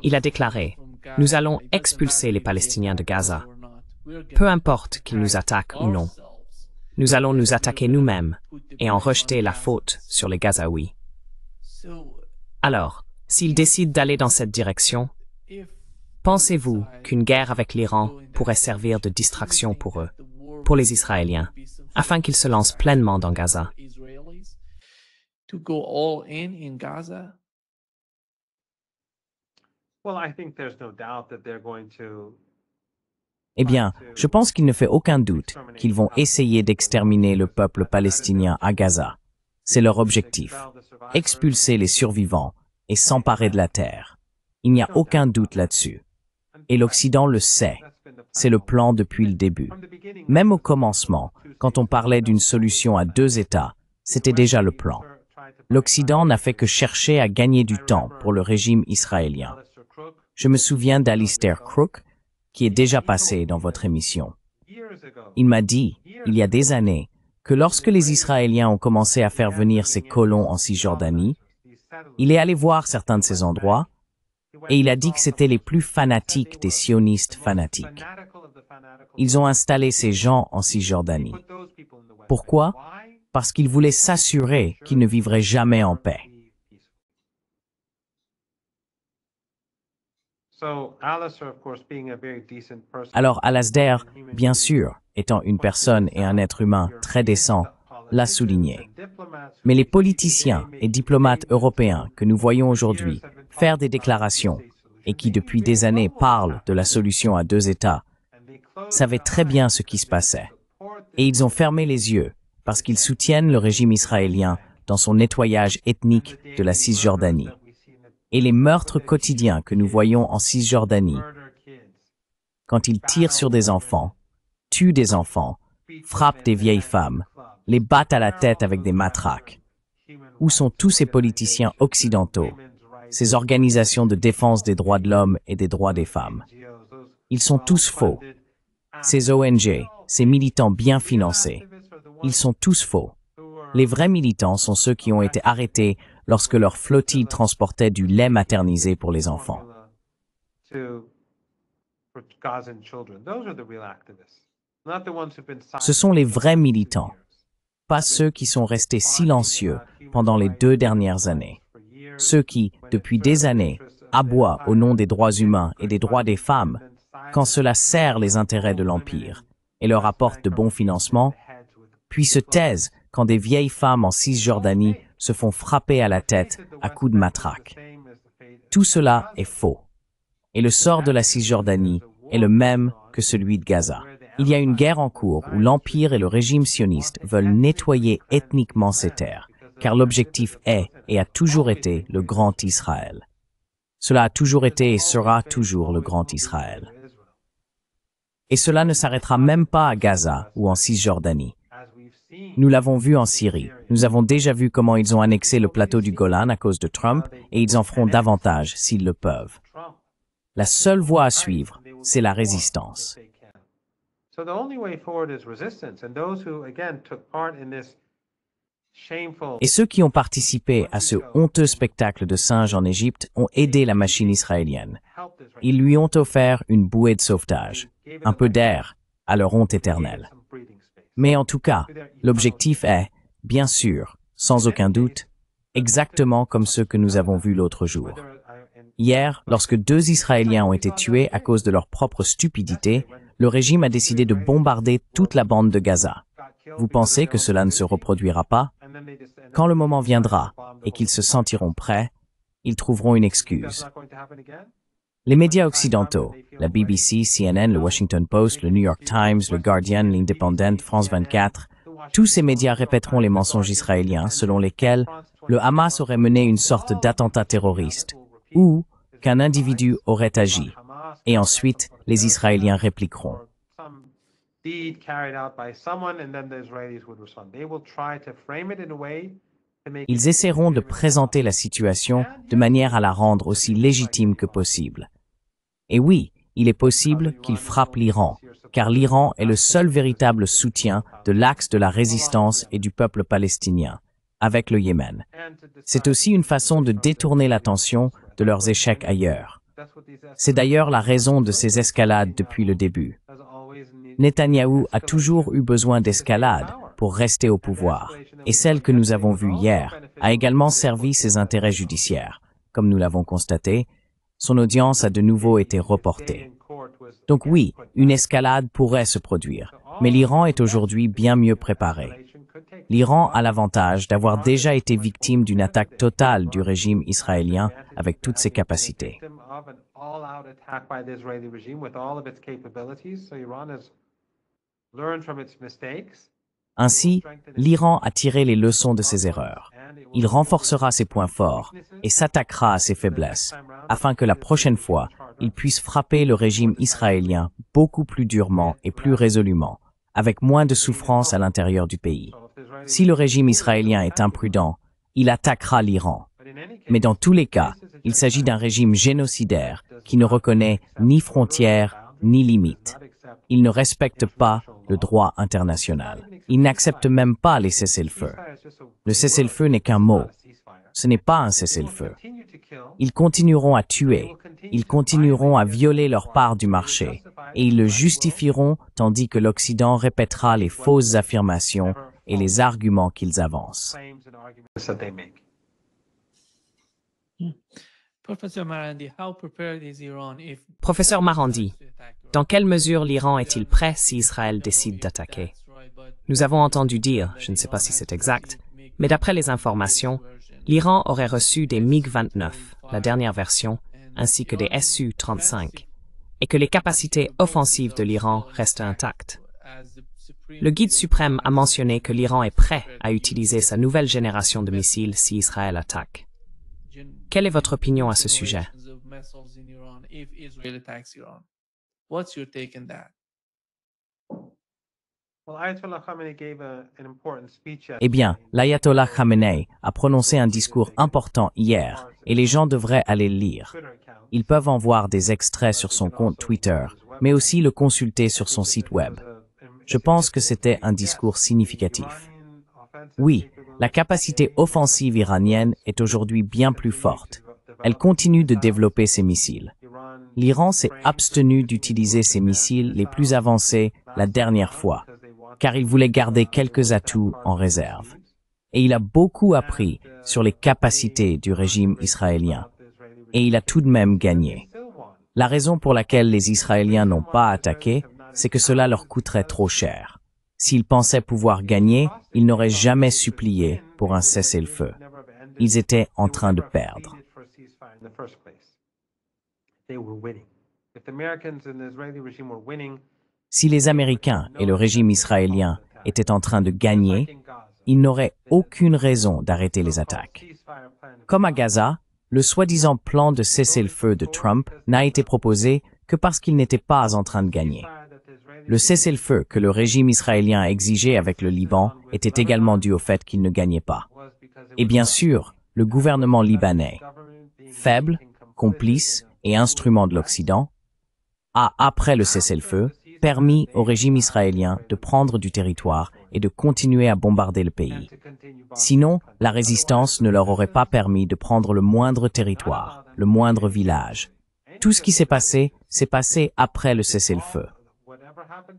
Il a déclaré « Nous allons expulser les Palestiniens de Gaza, peu importe qu'ils nous attaquent ou non. Nous allons nous attaquer nous-mêmes et en rejeter la faute sur les Gazaouis. » Alors, s'ils décident d'aller dans cette direction, pensez-vous qu'une guerre avec l'Iran pourrait servir de distraction pour eux, pour les Israéliens, afin qu'ils se lancent pleinement dans Gaza? Eh bien, je pense qu'il ne fait aucun doute qu'ils vont essayer d'exterminer le peuple palestinien à Gaza. C'est leur objectif. Expulser les survivants et s'emparer de la terre. Il n'y a aucun doute là-dessus. Et l'Occident le sait. C'est le plan depuis le début. Même au commencement, quand on parlait d'une solution à 2 États, c'était déjà le plan. L'Occident n'a fait que chercher à gagner du temps pour le régime israélien. Je me souviens d'Alistair Crooke, qui est déjà passé dans votre émission. Il m'a dit, il y a des années, que lorsque les Israéliens ont commencé à faire venir ces colons en Cisjordanie, il est allé voir certains de ces endroits, et il a dit que c'était les plus fanatiques des sionistes fanatiques. Ils ont installé ces gens en Cisjordanie. Pourquoi? Parce qu'ils voulaient s'assurer qu'ils ne vivraient jamais en paix. Alors Alasdair, bien sûr, étant une personne et un être humain très décent, l'a souligné. Mais les politiciens et diplomates européens que nous voyons aujourd'hui faire des déclarations et qui depuis des années parlent de la solution à 2 États, savaient très bien ce qui se passait. Et ils ont fermé les yeux parce qu'ils soutiennent le régime israélien dans son nettoyage ethnique de la Cisjordanie. Et les meurtres quotidiens que nous voyons en Cisjordanie, quand ils tirent sur des enfants, tuent des enfants, frappent des vieilles femmes, les battent à la tête avec des matraques. Où sont tous ces politiciens occidentaux, ces organisations de défense des droits de l'homme et des droits des femmes? Ils sont tous faux. Ces ONG, ces militants bien financés, ils sont tous faux. Les vrais militants sont ceux qui ont été arrêtés lorsque leur flottille transportait du lait maternisé pour les enfants. Ce sont les vrais militants, pas ceux qui sont restés silencieux pendant les 2 dernières années. Ceux qui, depuis des années, aboient au nom des droits humains et des droits des femmes quand cela sert les intérêts de l'Empire et leur apporte de bons financements, puis se taisent quand des vieilles femmes en Cisjordanie se font frapper à la tête à coups de matraque. Tout cela est faux. Et le sort de la Cisjordanie est le même que celui de Gaza. Il y a une guerre en cours où l'Empire et le régime sioniste veulent nettoyer ethniquement ces terres, car l'objectif est et a toujours été le Grand Israël. Cela a toujours été et sera toujours le Grand Israël. Et cela ne s'arrêtera même pas à Gaza ou en Cisjordanie. Nous l'avons vu en Syrie. Nous avons déjà vu comment ils ont annexé le plateau du Golan à cause de Trump et ils en feront davantage s'ils le peuvent. La seule voie à suivre, c'est la résistance. Et ceux qui ont participé à ce honteux spectacle de singes en Égypte ont aidé la machine israélienne. Ils lui ont offert une bouée de sauvetage, un peu d'air à leur honte éternelle. Mais en tout cas, l'objectif est, bien sûr, sans aucun doute, exactement comme ceux que nous avons vus l'autre jour. Hier, lorsque 2 Israéliens ont été tués à cause de leur propre stupidité, le régime a décidé de bombarder toute la bande de Gaza. Vous pensez que cela ne se reproduira pas? Quand le moment viendra et qu'ils se sentiront prêts, ils trouveront une excuse. Les médias occidentaux, la BBC, CNN, le Washington Post, le New York Times, le Guardian, l'Independent, France 24, tous ces médias répéteront les mensonges israéliens selon lesquels le Hamas aurait mené une sorte d'attentat terroriste ou qu'un individu aurait agi. Et ensuite, les Israéliens répliqueront. Ils essaieront de présenter la situation de manière à la rendre aussi légitime que possible. Et oui, il est possible qu'ils frappent l'Iran, car l'Iran est le seul véritable soutien de l'axe de la résistance et du peuple palestinien, avec le Yémen. C'est aussi une façon de détourner l'attention de leurs échecs ailleurs. C'est d'ailleurs la raison de ces escalades depuis le début. Netanyahou a toujours eu besoin d'escalade pour rester au pouvoir, et celle que nous avons vue hier a également servi ses intérêts judiciaires. Comme nous l'avons constaté, son audience a de nouveau été reportée. Donc oui, une escalade pourrait se produire, mais l'Iran est aujourd'hui bien mieux préparé. L'Iran a l'avantage d'avoir déjà été victime d'une attaque totale du régime israélien avec toutes ses capacités. Ainsi, l'Iran a tiré les leçons de ses erreurs. Il renforcera ses points forts et s'attaquera à ses faiblesses, afin que la prochaine fois, il puisse frapper le régime israélien beaucoup plus durement et plus résolument, avec moins de souffrance à l'intérieur du pays. Si le régime israélien est imprudent, il attaquera l'Iran. Mais dans tous les cas, il s'agit d'un régime génocidaire qui ne reconnaît ni frontières ni limites. Il ne respecte pas le droit international. Il n'accepte même pas les cessez-le-feu. Le cessez-le-feu n'est qu'un mot. Ce n'est pas un cessez-le-feu. Ils continueront à tuer, ils continueront à violer leur part du marché, et ils le justifieront tandis que l'Occident répétera les fausses affirmations et les arguments qu'ils avancent. Professeur Marandi, dans quelle mesure l'Iran est-il prêt si Israël décide d'attaquer? Nous avons entendu dire, je ne sais pas si c'est exact, mais d'après les informations, l'Iran aurait reçu des MiG-29, la dernière version, ainsi que des Su-35, et que les capacités offensives de l'Iran restent intactes. Le guide suprême a mentionné que l'Iran est prêt à utiliser sa nouvelle génération de missiles si Israël attaque. Quelle est votre opinion à ce sujet? Eh bien, l'ayatollah Khamenei a prononcé un discours important hier, et les gens devraient aller le lire. Ils peuvent en voir des extraits sur son compte Twitter, mais aussi le consulter sur son site web. Je pense que c'était un discours significatif. Oui, la capacité offensive iranienne est aujourd'hui bien plus forte. Elle continue de développer ses missiles. L'Iran s'est abstenu d'utiliser ses missiles les plus avancés la dernière fois, car il voulait garder quelques atouts en réserve. Et il a beaucoup appris sur les capacités du régime israélien. Et il a tout de même gagné. La raison pour laquelle les Israéliens n'ont pas attaqué, c'est que cela leur coûterait trop cher. S'ils pensaient pouvoir gagner, ils n'auraient jamais supplié pour un cessez-le-feu. Ils étaient en train de perdre. Si les Américains et le régime israélien étaient en train de gagner, ils n'auraient aucune raison d'arrêter les attaques. Comme à Gaza, le soi-disant plan de cessez-le-feu de Trump n'a été proposé que parce qu'il n'était pas en train de gagner. Le cessez-le-feu que le régime israélien a exigé avec le Liban était également dû au fait qu'il ne gagnait pas. Et bien sûr, le gouvernement libanais, faible, complice et instrument de l'Occident, a, après le cessez-le-feu, permis au régime israélien de prendre du territoire et de continuer à bombarder le pays. Sinon, la résistance ne leur aurait pas permis de prendre le moindre territoire, le moindre village. Tout ce qui s'est passé après le cessez-le-feu.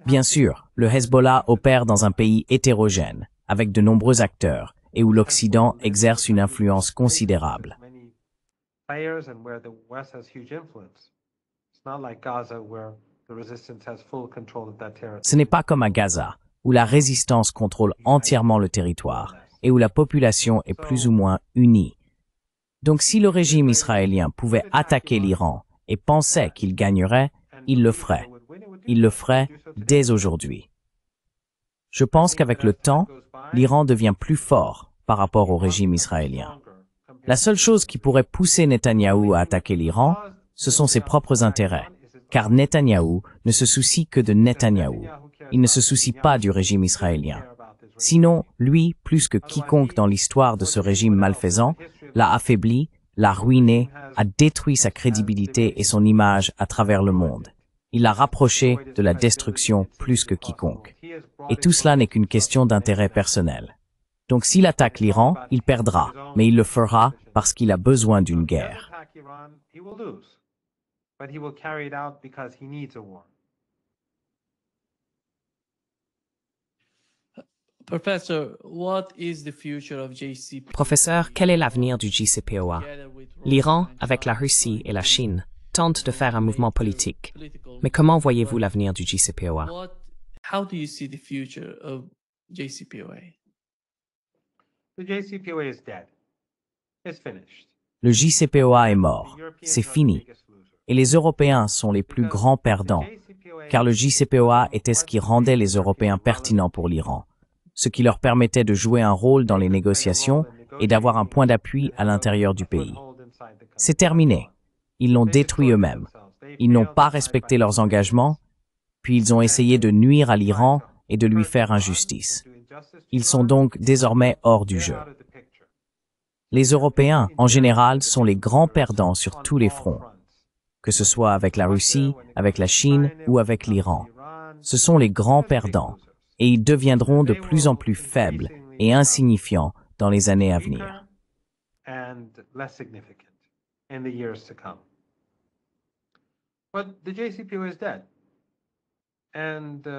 Bien sûr, le Hezbollah opère dans un pays hétérogène, avec de nombreux acteurs, et où l'Occident exerce une influence considérable. Ce n'est pas comme à Gaza, où la résistance contrôle entièrement le territoire et où la population est plus ou moins unie. Donc si le régime israélien pouvait attaquer l'Iran et pensait qu'il gagnerait, il le ferait. Il le ferait dès aujourd'hui. Je pense qu'avec le temps, l'Iran devient plus fort par rapport au régime israélien. La seule chose qui pourrait pousser Netanyahou à attaquer l'Iran, ce sont ses propres intérêts, car Netanyahou ne se soucie que de Netanyahou. Il ne se soucie pas du régime israélien. Sinon, lui, plus que quiconque dans l'histoire de ce régime malfaisant, l'a affaibli, l'a ruiné, a détruit sa crédibilité et son image à travers le monde. Il l'a rapproché de la destruction plus que quiconque. Et tout cela n'est qu'une question d'intérêt personnel. Donc s'il attaque l'Iran, il perdra, mais il le fera parce qu'il a besoin d'une guerre. Professeur, quel est l'avenir du JCPOA? L'Iran, avec la Russie et la Chine, tente de faire un mouvement politique. Mais comment voyez-vous l'avenir du JCPOA? How do you see the future of JCPOA? The JCPOA is dead. It's finished. Le JCPOA est mort. C'est fini. Et les Européens sont les plus grands perdants, car le JCPOA était ce qui rendait les Européens pertinents pour l'Iran, ce qui leur permettait de jouer un rôle dans les négociations et d'avoir un point d'appui à l'intérieur du pays. C'est terminé. Ils l'ont détruit eux-mêmes. Ils n'ont pas respecté leurs engagements, puis ils ont essayé de nuire à l'Iran et de lui faire injustice. Ils sont donc désormais hors du jeu. Les Européens, en général, sont les grands perdants sur tous les fronts, que ce soit avec la Russie, avec la Chine ou avec l'Iran. Ce sont les grands perdants, et ils deviendront de plus en plus faibles et insignifiants dans les années à venir.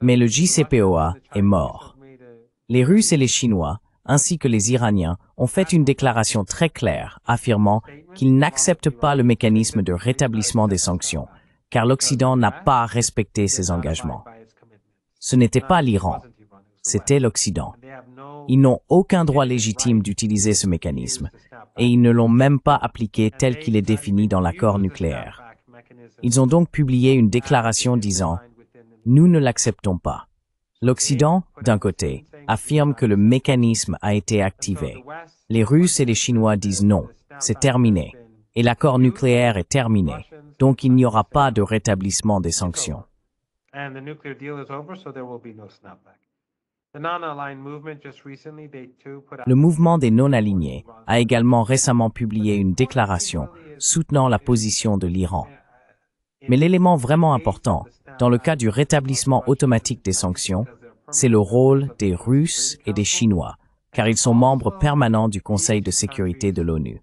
Mais le JCPOA est mort. Les Russes et les Chinois, ainsi que les Iraniens, ont fait une déclaration très claire affirmant qu'ils n'acceptent pas le mécanisme de rétablissement des sanctions, car l'Occident n'a pas respecté ses engagements. Ce n'était pas l'Iran, c'était l'Occident. Ils n'ont aucun droit légitime d'utiliser ce mécanisme, et ils ne l'ont même pas appliqué tel qu'il est défini dans l'accord nucléaire. Ils ont donc publié une déclaration disant « Nous ne l'acceptons pas ». L'Occident, d'un côté, affirme que le mécanisme a été activé. Les Russes et les Chinois disent non, c'est terminé, et l'accord nucléaire est terminé, donc il n'y aura pas de rétablissement des sanctions. Le mouvement des non-alignés a également récemment publié une déclaration soutenant la position de l'Iran. Mais l'élément vraiment important, dans le cas du rétablissement automatique des sanctions, c'est le rôle des Russes et des Chinois, car ils sont membres permanents du Conseil de sécurité de l'ONU.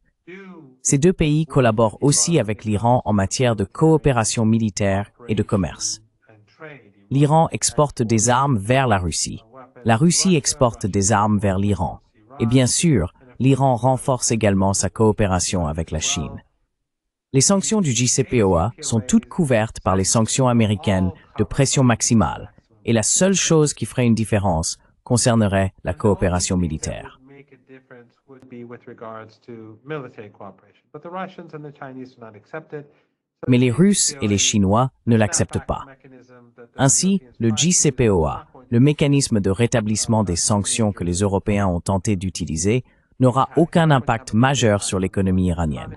Ces deux pays collaborent aussi avec l'Iran en matière de coopération militaire et de commerce. L'Iran exporte des armes vers la Russie. La Russie exporte des armes vers l'Iran. Et bien sûr, l'Iran renforce également sa coopération avec la Chine. Les sanctions du JCPOA sont toutes couvertes par les sanctions américaines de pression maximale, et la seule chose qui ferait une différence concernerait la coopération militaire. Mais les Russes et les Chinois ne l'acceptent pas. Ainsi, le JCPOA, le mécanisme de rétablissement des sanctions que les Européens ont tenté d'utiliser, n'aura aucun impact majeur sur l'économie iranienne.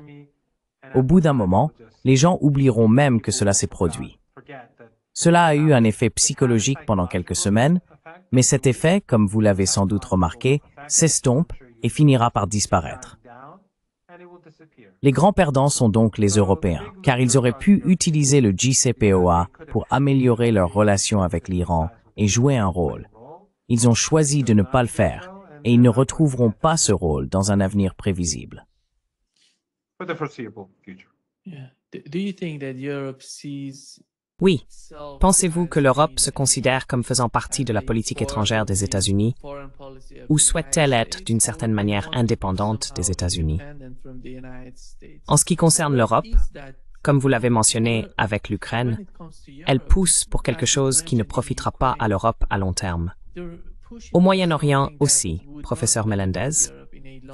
Au bout d'un moment, les gens oublieront même que cela s'est produit. Cela a eu un effet psychologique pendant quelques semaines, mais cet effet, comme vous l'avez sans doute remarqué, s'estompe et finira par disparaître. Les grands perdants sont donc les Européens, car ils auraient pu utiliser le JCPOA pour améliorer leurs relations avec l'Iran et jouer un rôle. Ils ont choisi de ne pas le faire, et ils ne retrouveront pas ce rôle dans un avenir prévisible. For the foreseeable future. Yeah. Do you think that Europe sees Oui. Pensez-vous que l'Europe se considère comme faisant partie de la politique étrangère des États-Unis ou souhaite-t-elle être d'une certaine manière indépendante des États-Unis? En ce qui concerne l'Europe, comme vous l'avez mentionné avec l'Ukraine, elle pousse pour quelque chose qui ne profitera pas à l'Europe à long terme. Au Moyen-Orient aussi, professeur Melendez,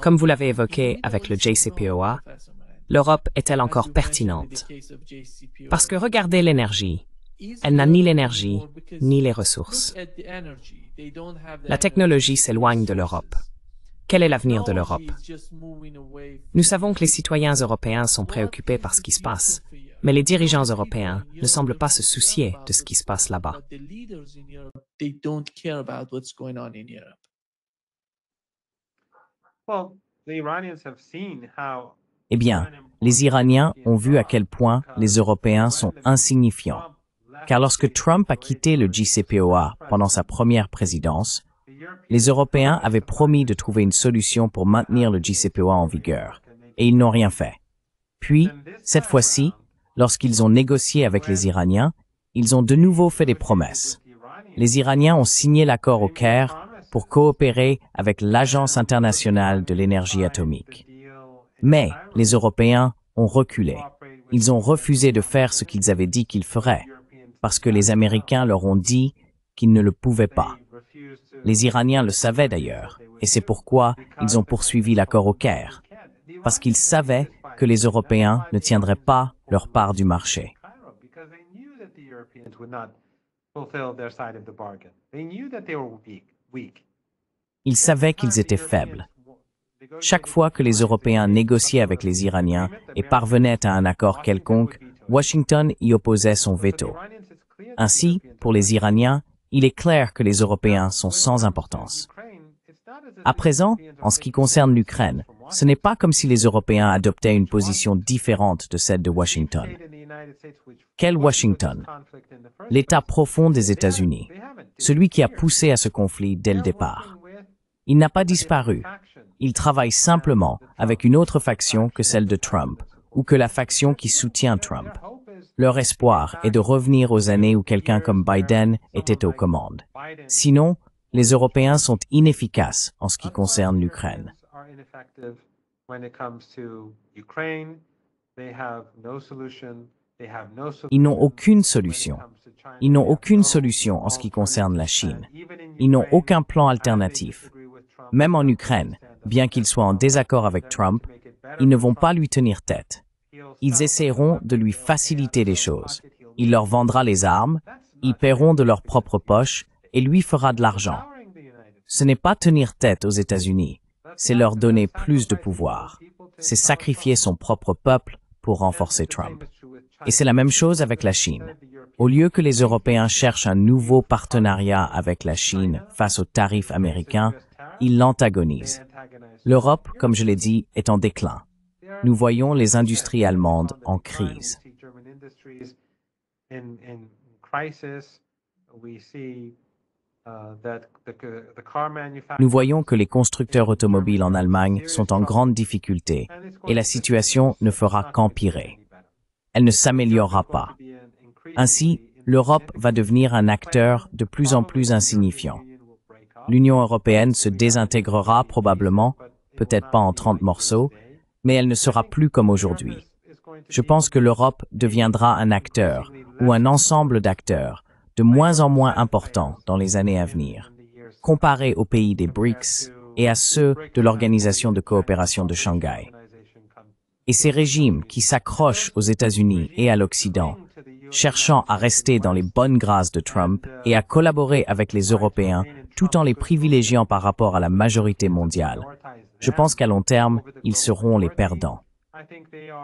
comme vous l'avez évoqué avec le JCPOA, l'Europe est-elle encore pertinente? Parce que regardez l'énergie. Elle n'a ni l'énergie, ni les ressources. La technologie s'éloigne de l'Europe. Quel est l'avenir de l'Europe? Nous savons que les citoyens européens sont préoccupés par ce qui se passe, mais les dirigeants européens ne semblent pas se soucier de ce qui se passe là-bas. Well, the Iranians have seen how Eh bien, les Iraniens ont vu à quel point les Européens sont insignifiants. Car lorsque Trump a quitté le JCPOA pendant sa première présidence, les Européens avaient promis de trouver une solution pour maintenir le JCPOA en vigueur, et ils n'ont rien fait. Puis, cette fois-ci, lorsqu'ils ont négocié avec les Iraniens, ils ont de nouveau fait des promesses. Les Iraniens ont signé l'accord au Caire pour coopérer avec l'Agence internationale de l'énergie atomique. Mais les Européens ont reculé. Ils ont refusé de faire ce qu'ils avaient dit qu'ils feraient, parce que les Américains leur ont dit qu'ils ne le pouvaient pas. Les Iraniens le savaient d'ailleurs, et c'est pourquoi ils ont poursuivi l'accord au Caire, parce qu'ils savaient que les Européens ne tiendraient pas leur part du marché. Ils savaient qu'ils étaient faibles. Chaque fois que les Européens négociaient avec les Iraniens et parvenaient à un accord quelconque, Washington y opposait son veto. Ainsi, pour les Iraniens, il est clair que les Européens sont sans importance. À présent, en ce qui concerne l'Ukraine, ce n'est pas comme si les Européens adoptaient une position différente de celle de Washington. Quel Washington? L'État profond des États-Unis, celui qui a poussé à ce conflit dès le départ. Il n'a pas disparu. Il travaille simplement avec une autre faction que celle de Trump, ou que la faction qui soutient Trump. Leur espoir est de revenir aux années où quelqu'un comme Biden était aux commandes. Sinon, les Européens sont inefficaces en ce qui concerne l'Ukraine. Ils n'ont aucune solution. Ils n'ont aucune solution en ce qui concerne la Chine. Ils n'ont aucun plan alternatif. Même en Ukraine, bien qu'ils soient en désaccord avec Trump, ils ne vont pas lui tenir tête. Ils essaieront de lui faciliter les choses. Il leur vendra les armes, ils paieront de leur propre poche et lui fera de l'argent. Ce n'est pas tenir tête aux États-Unis, c'est leur donner plus de pouvoir. C'est sacrifier son propre peuple pour renforcer Trump. Et c'est la même chose avec la Chine. Au lieu que les Européens cherchent un nouveau partenariat avec la Chine face aux tarifs américains, ils l'antagonisent. L'Europe, comme je l'ai dit, est en déclin. Nous voyons les industries allemandes en crise. Nous voyons que les constructeurs automobiles en Allemagne sont en grande difficulté et la situation ne fera qu'empirer. Elle ne s'améliorera pas. Ainsi, l'Europe va devenir un acteur de plus en plus insignifiant. L'Union européenne se désintégrera probablement, peut-être pas en 30 morceaux, mais elle ne sera plus comme aujourd'hui. Je pense que l'Europe deviendra un acteur ou un ensemble d'acteurs de moins en moins importants dans les années à venir, comparé aux pays des BRICS et à ceux de l'Organisation de coopération de Shanghai. Et ces régimes qui s'accrochent aux États-Unis et à l'Occident, cherchant à rester dans les bonnes grâces de Trump et à collaborer avec les Européens tout en les privilégiant par rapport à la majorité mondiale, je pense qu'à long terme, ils seront les perdants,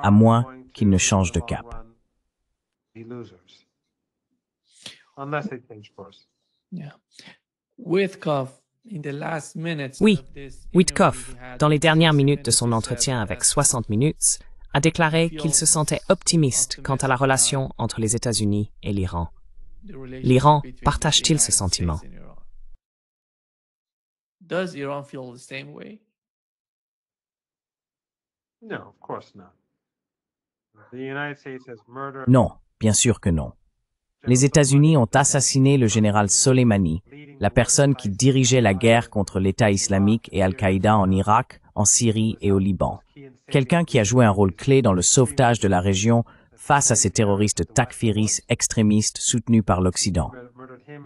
à moins qu'ils ne changent de cap. unless they change course. Yeah. Witkoff, in the last minutes Oui, of this Witkoff, interview he had dans les with dernières 60 minutes de son Minutes, he entretien said avec that 60 minutes, a déclaré qu'il se sentait optimiste quant à la relation entre les États-Unis et l'Iran. the relationship L'Iran between the partage-t-il ce United sentiment? States and Iran. Does Iran feel the same way? No, of course not. The United States has murdered. Non, bien sûr que non. Les États-Unis ont assassiné le général Soleimani, la personne qui dirigeait la guerre contre l'État islamique et Al-Qaïda en Irak, en Syrie et au Liban. Quelqu'un qui a joué un rôle clé dans le sauvetage de la région face à ces terroristes takfiris extrémistes soutenus par l'Occident.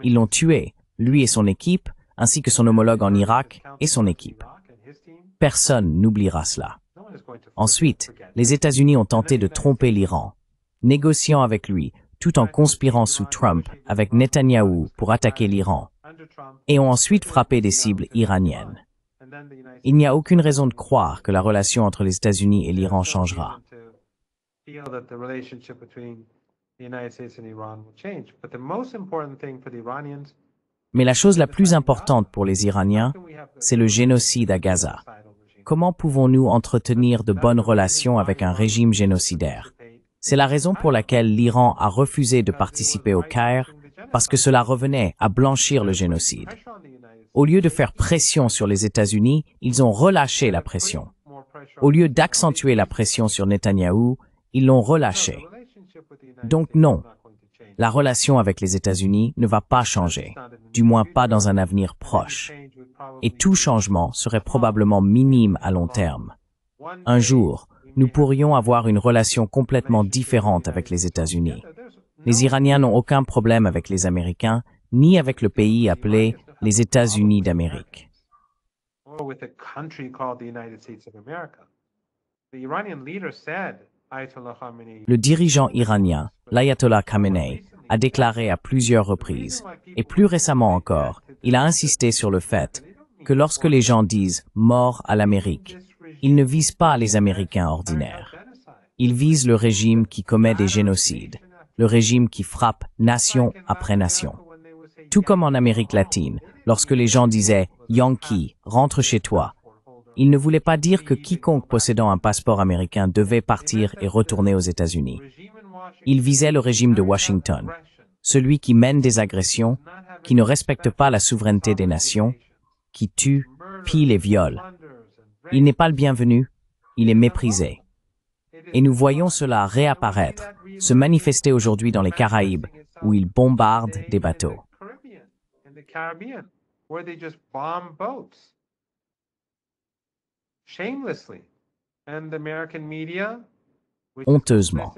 Ils l'ont tué, lui et son équipe, ainsi que son homologue en Irak et son équipe. Personne n'oubliera cela. Ensuite, les États-Unis ont tenté de tromper l'Iran, négociant avec lui, tout en conspirant sous Trump avec Netanyahou pour attaquer l'Iran, et ont ensuite frappé des cibles iraniennes. Il n'y a aucune raison de croire que la relation entre les États-Unis et l'Iran changera. Mais la chose la plus importante pour les Iraniens, c'est le génocide à Gaza. Comment pouvons-nous entretenir de bonnes relations avec un régime génocidaire? C'est la raison pour laquelle l'Iran a refusé de participer au Caire, parce que cela revenait à blanchir le génocide. Au lieu de faire pression sur les États-Unis, ils ont relâché la pression. Au lieu d'accentuer la pression sur Netanyahou, ils l'ont relâché. Donc non, la relation avec les États-Unis ne va pas changer, du moins pas dans un avenir proche. Et tout changement serait probablement minime à long terme. Un jour, nous pourrions avoir une relation complètement différente avec les États-Unis. Les Iraniens n'ont aucun problème avec les Américains, ni avec le pays appelé les États-Unis d'Amérique. Le dirigeant iranien, l'Ayatollah Khamenei, a déclaré à plusieurs reprises, et plus récemment encore, il a insisté sur le fait que lorsque les gens disent « mort à l'Amérique », ils ne visent pas les Américains ordinaires. Ils visent le régime qui commet des génocides, le régime qui frappe nation après nation. Tout comme en Amérique latine, lorsque les gens disaient « Yankee, rentre chez toi », ils ne voulaient pas dire que quiconque possédant un passeport américain devait partir et retourner aux États-Unis. Ils visaient le régime de Washington, celui qui mène des agressions, qui ne respecte pas la souveraineté des nations, qui tue, pille et viole. Il n'est pas le bienvenu, il est méprisé. Et nous voyons cela réapparaître, se manifester aujourd'hui dans les Caraïbes, où il bombarde des bateaux. Honteusement.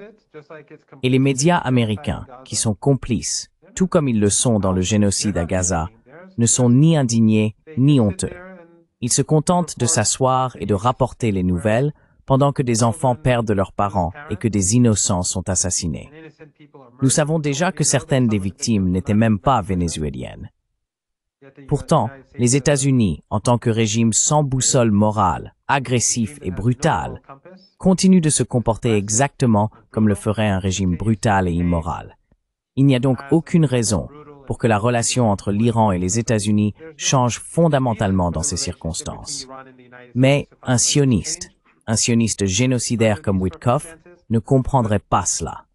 Et les médias américains, qui sont complices, tout comme ils le sont dans le génocide à Gaza, ne sont ni indignés ni honteux. Ils se contentent de s'asseoir et de rapporter les nouvelles, pendant que des enfants perdent leurs parents et que des innocents sont assassinés. Nous savons déjà que certaines des victimes n'étaient même pas vénézuéliennes. Pourtant, les États-Unis, en tant que régime sans boussole morale, agressif et brutal, continuent de se comporter exactement comme le ferait un régime brutal et immoral. Il n'y a donc aucune raison pour que la relation entre l'Iran et les États-Unis change fondamentalement dans ces circonstances. Mais un sioniste génocidaire comme Witkoff ne comprendrait pas cela.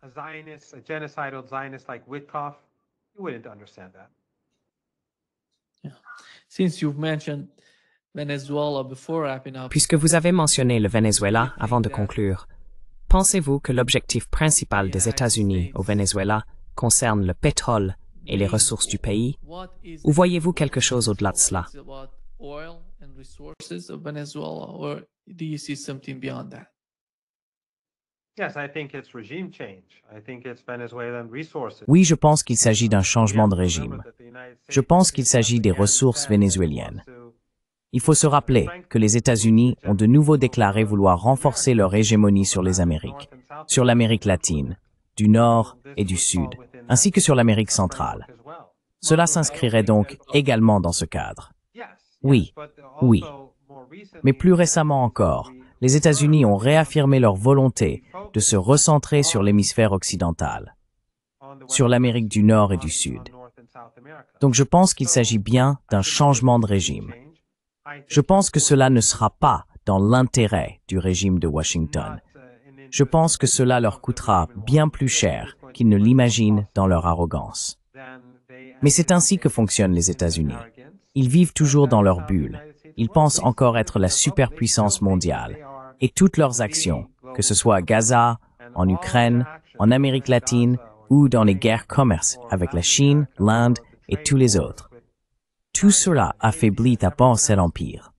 Puisque vous avez mentionné le Venezuela avant de conclure, pensez-vous que l'objectif principal des États-Unis au Venezuela concerne le pétrole et les ressources du pays, ou voyez-vous quelque chose au-delà de cela? Oui, je pense qu'il s'agit d'un changement de régime. Je pense qu'il s'agit des ressources vénézuéliennes. Il faut se rappeler que les États-Unis ont de nouveau déclaré vouloir renforcer leur hégémonie sur les Amériques, sur l'Amérique latine, du Nord et du Sud, ainsi que sur l'Amérique centrale. Cela s'inscrirait donc également dans ce cadre. Oui, oui. Mais plus récemment encore, les États-Unis ont réaffirmé leur volonté de se recentrer sur l'hémisphère occidental. sur l'Amérique du Nord et du Sud. Donc je pense qu'il s'agit bien d'un changement de régime. Je pense que cela ne sera pas dans l'intérêt du régime de Washington. Je pense que cela leur coûtera bien plus cher qu'ils ne l'imaginent dans leur arrogance. Mais c'est ainsi que fonctionnent les États-Unis. Ils vivent toujours dans leur bulle. Ils pensent encore être la superpuissance mondiale. Et toutes leurs actions, que ce soit à Gaza, en Ukraine, en Amérique latine ou dans les guerres commerce avec la Chine, l'Inde et tous les autres, tout cela affaiblit à penser l'Empire.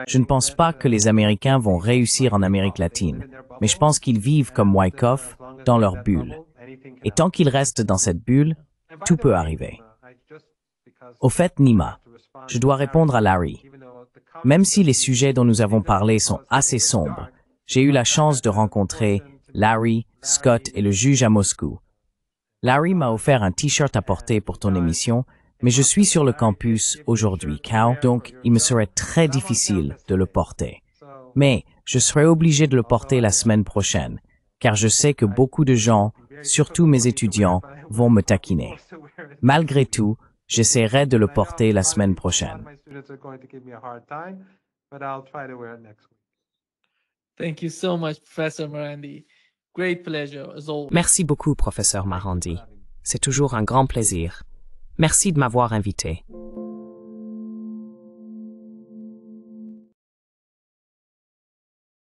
Je ne pense pas que les Américains vont réussir en Amérique latine, mais je pense qu'ils vivent comme Wyckoff dans leur bulle. Et tant qu'ils restent dans cette bulle, tout peut arriver. Au fait, Nima, je dois répondre à Larry. Même si les sujets dont nous avons parlé sont assez sombres, j'ai eu la chance de rencontrer Larry, Scott et le juge à Moscou. Larry m'a offert un t-shirt à porter pour ton émission, mais je suis sur le campus aujourd'hui, donc il me serait très difficile de le porter. Mais je serai obligé de le porter la semaine prochaine, car je sais que beaucoup de gens, surtout mes étudiants, vont me taquiner. Malgré tout, j'essaierai de le porter la semaine prochaine. Thank you so much, Professor Marandi. Great pleasure, as always. Merci beaucoup, professeur Marandi. C'est toujours un grand plaisir. Merci de m'avoir invité.